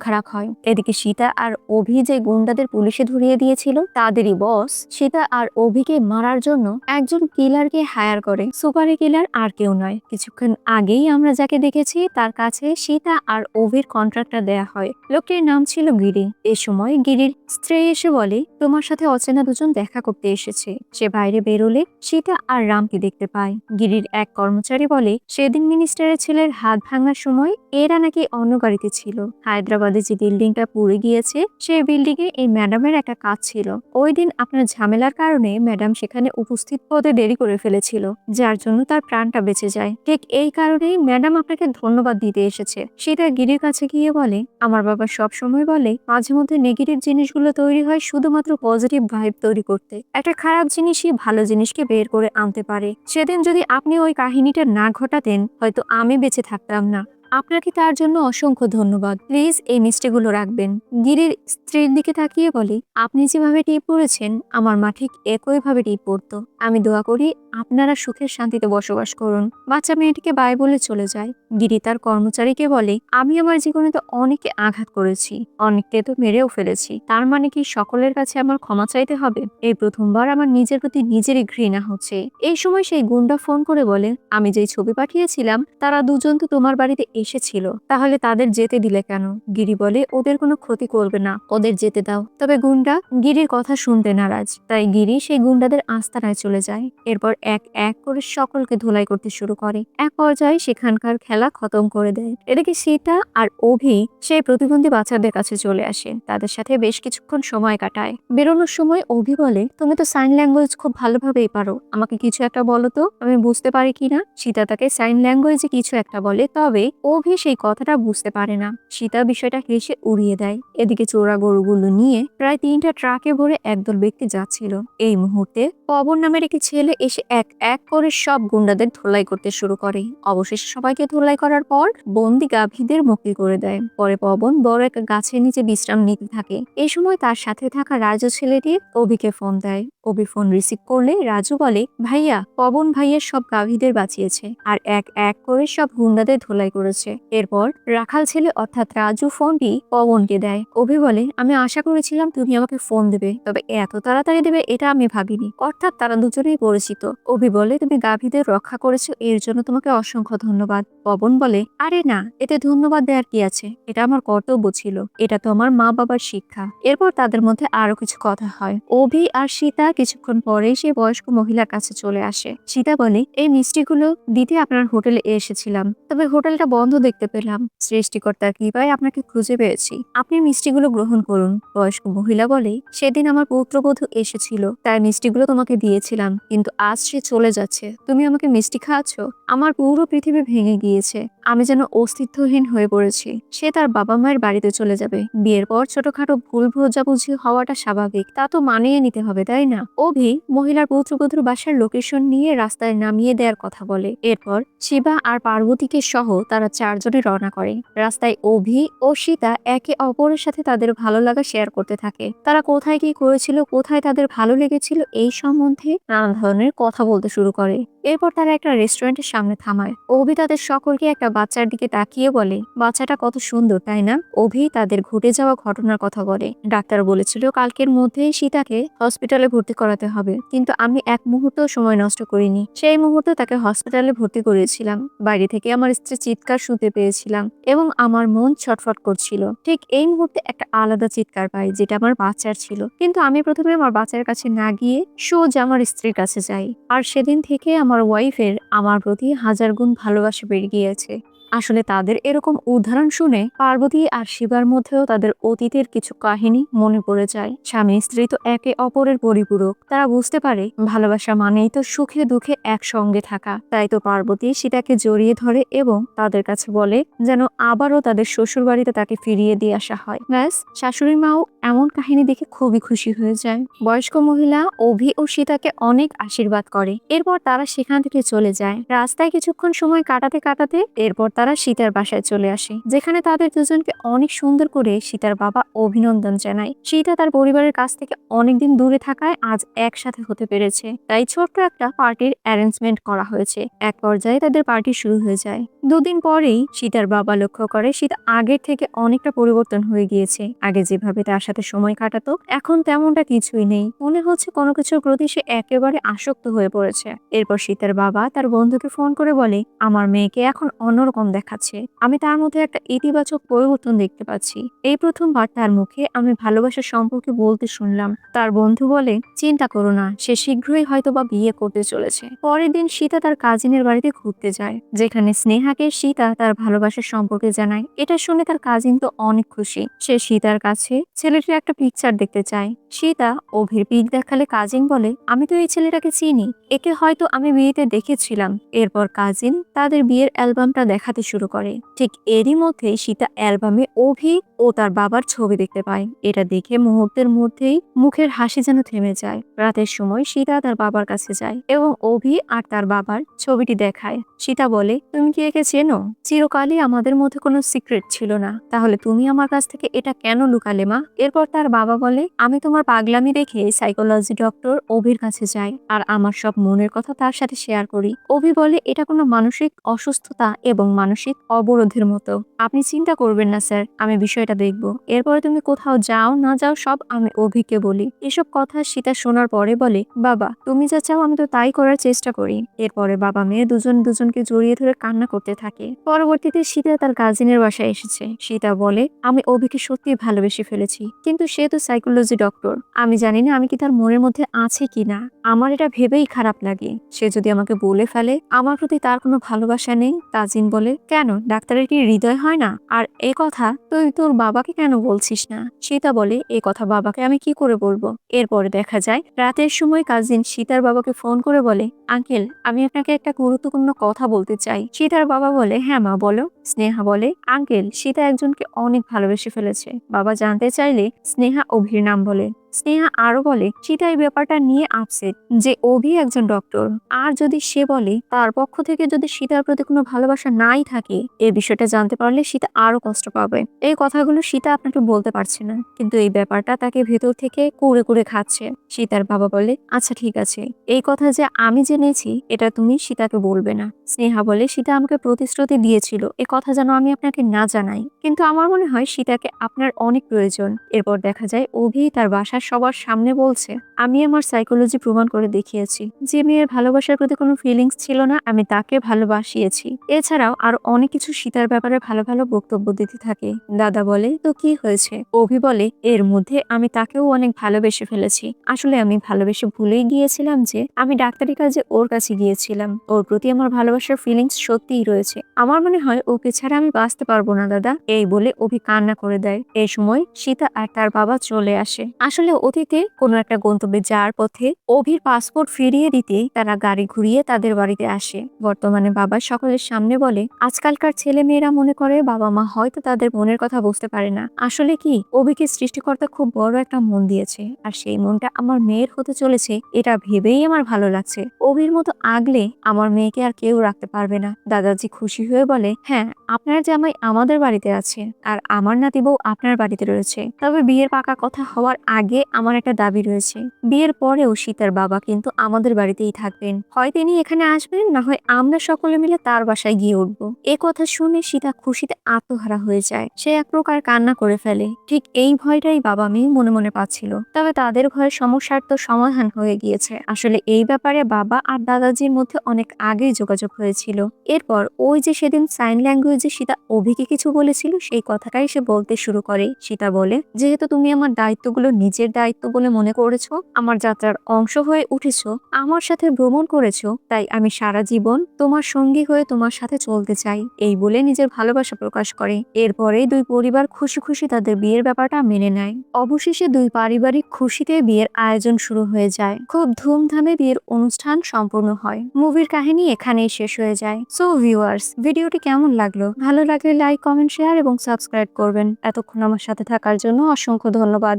খারাপ হয়। এদিকে সীতা আর অভি যে গুন্ডাদের পুলিশে ধরিয়ে দিয়েছিল তাদেরই বস সীতা আর অভিকে মারার জন্য একজন কিলারকে হায়ার করে। সুপারি কিলার আর কেউ নয়, কিছুক্ষণ আগেই আমরা যাকে দেখেছি তার কাছে সীতা আর অভির কন্ট্রাক্টটা দেয়া হয়। লোকটির নাম ছিল গিরি। এ সময় গিরির স্ত্রী এসে বলে, তোমার সাথে অচেনা দুজন দেখা করতে এসেছে। সে বাইরে বেরোলে সীতা আর রামকে দেখতে পায়। গিরির এক কর্মচারী বলে, সেদিন মিনিস্টারের ছেলের হাত ভাঙার সময় এরা নাকি অন্য গাড়িতে ছিল। হায়দ্রাবাদে যে বিল্ডিংটা পুড়ে গিয়েছে সেই বিল্ডিং এ এই ম্যাডামের একটা কাজ ছিল। ওই দিন আপনার ঝামেলার কারণে ম্যাডাম সেখানে উপস্থিত হতে দেরি করে ফেলেছিল, যার জন্য তার প্রাণটা বেঁচে যায়। ঠিক এই কারণেই ম্যাডাম আপনাকে ধন্যবাদ দিতে এসেছে। সীতা গিরির কাছে গিয়ে বলে, আমার বাবা সব সময় বলে মাঝে মধ্যে নেগেটিভ জিনিসগুলো তৈরি হয় শুধুমাত্র পজিটিভ ভাইব তৈরি করতে। একটা খারাপ জিনিসই ভালো জিনিসকে বের করে আনতে পারে। সেদিন যদি আপনি ওই কাহিনীটা না ঘটাতেন হয়তো আমি বেঁচে থাকতাম না। আপনাকে তার জন্য অসংখ্য ধন্যবাদ। প্লিজ এই মিষ্টিগুলো রাখবেন। গিরির স্ত্রীর দিকে তাকিয়ে বলে, আপনি যেভাবে টিপ পড়েছেন আমার মা ঠিক একইভাবে টিপ পড়তো। আমি দোয়া করি আপনারা সুখের শান্তিতে বসবাস করুন। বাচ্চা মেয়েটিকে বাই বলে চলে যায়। গিরি তার কর্মচারীকে বলে, আমি আমার জীবনে তো অনেকে আঘাত করেছি, অনেককে তো মেরেও ফেলেছি, তার মানে কি সকলের কাছে আমার ক্ষমা চাইতে হবে? এই প্রথমবার আমার নিজের প্রতি নিজেরই ঘৃণা হচ্ছে। এই সময় সেই গুন্ডা ফোন করে বলে, আমি যেই ছবি পাঠিয়েছিলাম তারা দুজন তো তোমার বাড়িতে এসেছিল, তাহলে তাদের যেতে দিলে কেন? গিরি বলে, ওদের কোনো ক্ষতি করবে না, ওদের যেতে দাও। তবে গুন্ডা গিরির কথা শুনতে নারাজ, তাই গিরি সেই গুন্ডাদের আস্তানায় চলে যায়। এরপর এক এক করে সকলকে ধুলাই করতে শুরু করে। এক পর্যায়ে সেখানকার খেলা খতম করে দেয়। এদিকে সীতা আর অভি সেই প্রতিবন্ধী বাচ্চাদের কাছে চলে আসে। তাদের সাথে বেশ কিছুক্ষণ সময় কাটায়। বেরোনোর সময় অভি বলে, তুমি তো সাইন ল্যাঙ্গুয়েজ খুব ভালোভাবেই পারো, আমাকে কিছু একটা বলো তো, আমি বুঝতে পারি কিনা। সীতা তাকে সাইন ল্যাঙ্গুয়েজে কিছু একটা বলে, তবে অভি সেই কথাটা বুঝতে পারে না। সীতা বিষয়টা হেসে উড়িয়ে দেয়। এদিকে চোরা গরুগুলো নিয়ে প্রায় 3টা ট্রাকে ভরে একদল ব্যক্তি যাচ্ছিল। এই মুহূর্তে পবন নামের একটি ছেলে এসে এক এক করে সব গুন্ডাদের ধোলাই করতে শুরু করে। অবশেষে সবাইকে ধোলাই করার পর বন্দি গাভীদের মুক্তি করে দেয়। পরে পবন বড় একটা গাছের নিচে বিশ্রাম নিতে থাকে। এই সময় তার সাথে থাকা রাজু ছেলেটি অভিকে ফোন দেয়। অভি ফোন রিসিভ করলে রাজু বলে, ভাইয়া, পবন ভাইয়ের সব গাভীদের বাঁচিয়েছে আর এক এক করে সব গুন্ডাদের ধোলাই করেছে। এরপর রাখাল ছেলে অর্থাৎ রাজু ফোনটি পবনকে দেয়। অভি বলে, আমি আশা করেছিলাম তুমি আমাকে ফোন দেবে, তবে এত তাড়াতাড়ি দেবে এটা আমি ভাবিনি। অর্থাৎ তারা দুজনেই পরিচিত। অভি বলে, তুমি গাভীদের রক্ষা করেছো এর জন্য তোমাকে অসংখ্য ধন্যবাদ। পবন বলে, আরে না, এতে ধন্যবাদ দেওয়ার কি আছে, এটা আমার কর্তব্য ছিল, এটা তো আমার মা বাবার শিক্ষা। এরপর তাদের মধ্যে আরো কিছু কথা হয়। অভি আর সীতা কিছুক্ষণ পরেই সে বয়স্ক মহিলার কাছে চলে আসে। সীতা বলে, এই মিষ্টিগুলো দিতে আপনার হোটেলে এসেছিলাম, তবে হোটেলটা বন্ধ দেখতে পেলাম। সৃষ্টিকর্তার কৃপায় আপনাকে খুঁজে পেয়েছি, আপনি মিষ্টিগুলো গ্রহণ করুন। বয়স্ক মহিলা বলে, সেদিন আমার পুত্রবধূ এসেছিল, তাই মিষ্টিগুলো তোমাকে দিয়েছিলাম, কিন্তু আজ সে চলে যাচ্ছে, তুমি আমাকে মিষ্টি খাওয়াচ্ছ? আমার পুরো পৃথিবী ভেঙে গিয়েছে, আমি যেন অস্তিত্বহীন হয়ে পড়েছি। সে তার বাবা মায়ের বাড়িতে চলে যাবে। বিয়ের পর ছোটখাটো ভুল বোঝাবুঝি হওয়াটা স্বাভাবিক, তা তো মানিয়ে নিতে হবে, তাই না? অভি মহিলার পুত্রবধূর বাসার লোকেশন নিয়ে রাস্তায় নামিয়ে দেওয়ার কথা বলে। এরপর শিবা আর পার্বতীকে সহ তারা চারজনে রওনা করে। রাস্তায় অভি ও সীতা একে অপরের সাথে তাদের ভালো লাগা শেয়ার করতে থাকে। তারা কোথায় কি করেছিল, কোথায় তাদের ভালো লেগেছিল, এই সম্বন্ধে নানা ধরনের কথা বলতে শুরু করে। এরপর তারা একটা রেস্টুরেন্টের সামনে থামায়। অভি তাদের সকলকে একটা বাচ্চার দিকে তাকিয়ে বলে, বাচ্চাটা কত সুন্দর, তাই না? অভি তাদের ঘটে যাওয়া ঘটনার কথা বলে। ডাক্তার বলেছিল কালকের মধ্যেই সীতাকে হসপিটালে ভর্তি করাতে হবে, কিন্তু আমি এক মুহূর্ত সময় নষ্ট করিনি। সেই মুহূর্তে তাকে হসপিটালে ভর্তি করেছিলাম। বাইরে থেকে আমার স্ত্রীর চিৎকার শুনতে পেয়েছিলাম এবং আমার মন ছটফট করছিল। ঠিক এই মুহূর্তে একটা আলাদা চিৎকার পাই, যেটা আমার বাচ্চার ছিল, কিন্তু আমি প্রথমে আমার বাচ্চার কাছে না গিয়ে সোজা আমার স্ত্রীর কাছে যাই। আর সেদিন থেকে আমার ওয়াইফের আমার প্রতি হাজার গুণ ভালোবাসা বেড়ে গিয়েছে। আসলে তাদের এরকম উদাহরণ শুনে পার্বতী আর শিবার মধ্যেও তাদের অতীতের কিছু কাহিনী মনে পড়ে যায়। স্বামী স্ত্রী তো একে অপরের পরিপূরক, তারা বুঝতে পারে ভালোবাসা মানেই তো সুখে দুঃখে একসঙ্গে থাকা। তাই তো পার্বতী সীতাকে জড়িয়ে ধরে এবং তাদের কাছে বলে যেন আবারও তাদের শ্বশুর বাড়িতে তাকে ফিরিয়ে দিয়ে আসা হয়। ব্যাস, শাশুড়ি মাও এমন কাহিনী দেখে খুবই খুশি হয়ে যায়। বয়স্ক মহিলা অভি ও সীতাকে অনেক আশীর্বাদ করে। এরপর তারা সেখান থেকে চলে যায়। রাস্তায় কিছুক্ষণ সময় কাটাতে কাটাতে এরপর তারা সীতার বাসায় চলে আসে, যেখানে তাদের দুজনকে অনেক সুন্দর করে সীতার বাবা অভিনন্দন জানায়। সীতা তার পরিবারের কাছ থেকে অনেকদিন দূরে থাকায় আজ একসাথে হতে পেরেছে, তাই ছোট্ট একটা পার্টির অ্যারেঞ্জমেন্ট করা হয়েছে। এক পর্যায়ে তাদের পার্টি শুরু হয়ে যায়। দুদিন পরেই সীতার বাবা লক্ষ্য করে সীতা আগের থেকে অনেকটা পরিবর্তন হয়ে গিয়েছে। আগে যেভাবে তার সাথে সময় কাটাতো, এখন তেমনটা কিছুই নেই। মনে হচ্ছে কোনো কিছুর প্রতি সে একেবারে আসক্ত হয়ে পড়েছে। এরপর সীতার বাবা তার বন্ধুকে ফোন করে বলে, আমার মেয়েকে এখন অন্যরকম দেখাচ্ছে, আমি তার মধ্যে একটা ইতিবাচক পরিবর্তন দেখতে পাচ্ছি। এই প্রথমবার তার মুখে আমি ভালোবাসার সম্পর্কে বলতে শুনলাম। তার বন্ধু বলে, চিন্তা করো না, সে শীঘ্রই হয়তোবা বিয়ে করতে চলেছে। পরের দিন সীতা তার কাজিনের বাড়িতে ঘুরতে যায়, যেখানে স্নেহাকে সীতা তার ভালোবাসার সম্পর্কে জানায়। এটা শুনে তার কাজিন তো অনেক খুশি। সে সীতার কাছে ছেলেটির একটা পিকচার দেখতে চায়। সীতা অভির পিক দেখালে কাজিন বলে, আমি তো এই ছেলেটাকে চিনি, একে হয়তো আমি বিয়েতে দেখেছিলাম। এরপর কাজিন তাদের বিয়ের অ্যালবামটা দেখাতে শুরু করে। ঠিক এরই মধ্যে সীতা অ্যালবামে অভি ও তার বাবার ছবি দেখতে পায়। এটা দেখে মুহূর্তের মধ্যেই মুখের হাসি যেন থেমে যায়। রাতের সময় সীতা তার বাবার কাছে যায় এবং অভি আর তার বাবার ছবিটি দেখায়। সীতা বলে, তুমি কি একে চেনো? চিরকালই আমাদের মধ্যে কোনো সিক্রেট ছিল না, তাহলে তুমি আমার কাছ থেকে এটা কেন লুকালে মা? এরপর তার বাবা বলে, আমি তোমার পাগলামি দেখে সাইকোলজি ডক্টর অভির কাছে যাই আর আমার সব মনের কথা তার সাথে শেয়ার করি। অভি বলে, এটা কোনো মানসিক অসুস্থতা এবং মানসিক অবরোধের মতো। আপনি চিন্তা করবেন না স্যার, আমি বিষয়টা দেখব। এরপরে তুমি কোথাও যাও না যাও সব আমি অভিকে বলি। এসব কথা সীতা শোনার পরে বলে, বাবা তুমি যা চাও আমি তো তাই করার চেষ্টা করি। এরপরে বাবা মেয়ে দুজন দুজনকে জড়িয়ে ধরে কান্না করতে থাকে। পরবর্তীতে সীতা তার কাজিনের বাসায় এসেছে। সীতা বলে, আমি অভিকে সত্যি ভালোবেসে ফেলেছি, কিন্তু সে তো সাইকোলজি ডক্টর, আমি জানি না আমি কি তার মনের মধ্যে আছে কিনা। আমার এটা ভেবেই খারাপ লাগে, সে যদি আমাকে বলে ফেলে আমার প্রতি তার কোনো ভালোবাসা নেই। কাজিন বলে, কেন, ডাক্তারের কি হৃদয় হয় না? আর এই কথা তুই তোর বাবাকে কেন বলছিস না? সীতা বলে, এই কথা বাবাকে আমি কি করে বলবো? এরপরে দেখা যায় রাতের সময় কাজিন সীতার বাবাকে ফোন করে বলে, আঙ্কেল আমি আপনাকে একটা গুরুত্বপূর্ণ কথা বলতে চাই। সীতার বাবা বলে, হ্যাঁ মা বলো। স্নেহা বলে, আঙ্কেল সীতা একজনকে অনেক ভালোবেসে ফেলেছে। বাবা জানতে চাইলে স্নেহা অভির নাম বলে। স্নেহা আরো বলে, সীতা এই ব্যাপারটা নিয়ে আপসেট যে অভি একজন ডক্টর, আর যদি সে বলে তার পক্ষ থেকে যদি সীতার প্রতি কোনো ভালোবাসা নাই থাকে, এই বিষয়টা জানতে পারলে সীতা আরো কষ্ট পাবে। এই কথাগুলো সীতা আপনাকে বলতে পারছে না, কিন্তু এই ব্যাপারটা তাকে ভেতর থেকে কুড়ে কুড়ে খাচ্ছে। সীতার বাবা বলে, আচ্ছা ঠিক আছে, এই কথা যে আমি জেনেছি এটা তুমি সীতাকে বলবে না। স্নেহা বলে, সীতা আমাকে প্রতিশ্রুতি দিয়েছিল এ কথা যেন আমি আপনাকে না জানাই, কিন্তু আমার মনে হয় সীতাকে আপনার অনেক প্রয়োজন। এরপর দেখা যায় অভি তার বাসার সবার সামনে বলছে, আমি আমার সাইকোলজি প্রমাণ করে দেখিয়েছি যে মেয়ের ভালোবাসার প্রতি কোনো ফিলিংস ছিল না, আমি তাকে ভালোবাসিয়েছি। এছাড়াও আরো অনেক কিছু সীতার ব্যাপারে ভালো ভালো বক্তব্য দিতে থাকে। দাদা বলে, তো কি হয়েছে? অভি বলে, এর মধ্যে আমি তাকেও অনেক ভালোবেসে ফেলেছি। আসলে আমি ভালোবেসে ভুলেই গিয়েছিলাম যে আমি ডাক্তারি কাজে ওর কাছে গিয়েছিলাম। ওর প্রতি আমার ভালোবাসার ফিলিংস সত্যিই রয়েছে। আমার মনে হয় ওকে ছাড়া আমি বাঁচতে পারবো না দাদা। এই বলে অভি কান্না করে দেয়। এই সময় সীতা আর তার বাবা চলে আসে। আসলে অতীতে কোনো একটা গন্তব্যে যাওয়ার পথে অভির পাসপোর্ট ফিরিয়ে দিতে তারা গাড়ি ঘুরিয়ে তাদের বাড়িতে আসে। বর্তমানে বাবা সকলের সামনে বলে, আজকালকার ছেলে মেয়েরা মনে করে বাবা মা হয়তো তাদের মনের কথা বুঝতে পারে না। আসলে কি, অভিকে সৃষ্টিকর্তা খুব বড় একটা মন দিয়েছে, আর সেই মনটা আমার মেয়ের হতে চলেছে এটা ভেবেই আমার ভালো লাগছে। অভির মতো আগলে আমার মেয়েকে আর কেউ রাখতে পারবে না। দাদাজি খুশি হয়ে বলে, হ্যাঁ, আপনার জামাই আমাদের বাড়িতে আছে আর আমার নাতি বউ আপনার বাড়িতে রয়েছে। তবে বিয়ের পাকা কথা হওয়ার আগে আমার একটা দাবি রয়েছে। বিয়ের পরেও সীতার বাবা কিন্তু আমাদের বাড়িতেই থাকবেন। হয় তিনি এখানে আসবেন, না হয় আমরা সকলে মিলে তার বাসায় গিয়ে উঠবো। এ কথা শুনে সীতা খুশিতে আত্মহারা হয়ে যায়। সে এক প্রকার কান্না করে ফেলে। ঠিক এই ভয়টাই বাবা মেয়ে মনে মনে পাচ্ছিল। তবে তাদের ভয়ের সমস্যার তো সমাধান হয়ে গিয়েছে। আসলে এই ব্যাপারে বাবা আর দাদাজির মধ্যে অনেক আগেই যোগাযোগ হয়েছিল। এরপর ওই যে সেদিন সাইন ল্যাঙ্গুয়েজে সীতা অভিকে কিছু বলেছিল, সেই কথাটাই সে বলতে শুরু করে। সীতা বলে, যেহেতু তুমি আমার দায়িত্বগুলো নিজের দায়িত্ব বলে মনে করেছো, আমার যাত্রার অংশ হয়ে উঠেছো, আমার সাথে ভ্রমণ করেছো, তাই আমি সারা জীবন তোমার সঙ্গী হয়ে তোমার সাথে চলতে চাই। এই বলে নিজের ভালোবাসা প্রকাশ করে। এরপরেই দুই পরিবার খুশি খুশি তাদের বিয়ের ব্যাপারটা মেনে নেয়। অবশেষে দুই পারিবারিক খুশিতে বিয়ের আয়োজন শুরু হয়ে যায়। খুব ধুমধামে বিয়ের অনুষ্ঠান সম্পূর্ণ হয়। মুভির কাহিনী এখানেই শেষ হয়ে যায়। সো ভিউয়ার্স, ভিডিওটি কেমন লাগলো? ভালো লাগলে লাইক, কমেন্ট, শেয়ার এবং সাবস্ক্রাইব করবেন। এতক্ষণ আমার সাথে থাকার জন্য অসংখ্য ধন্যবাদ।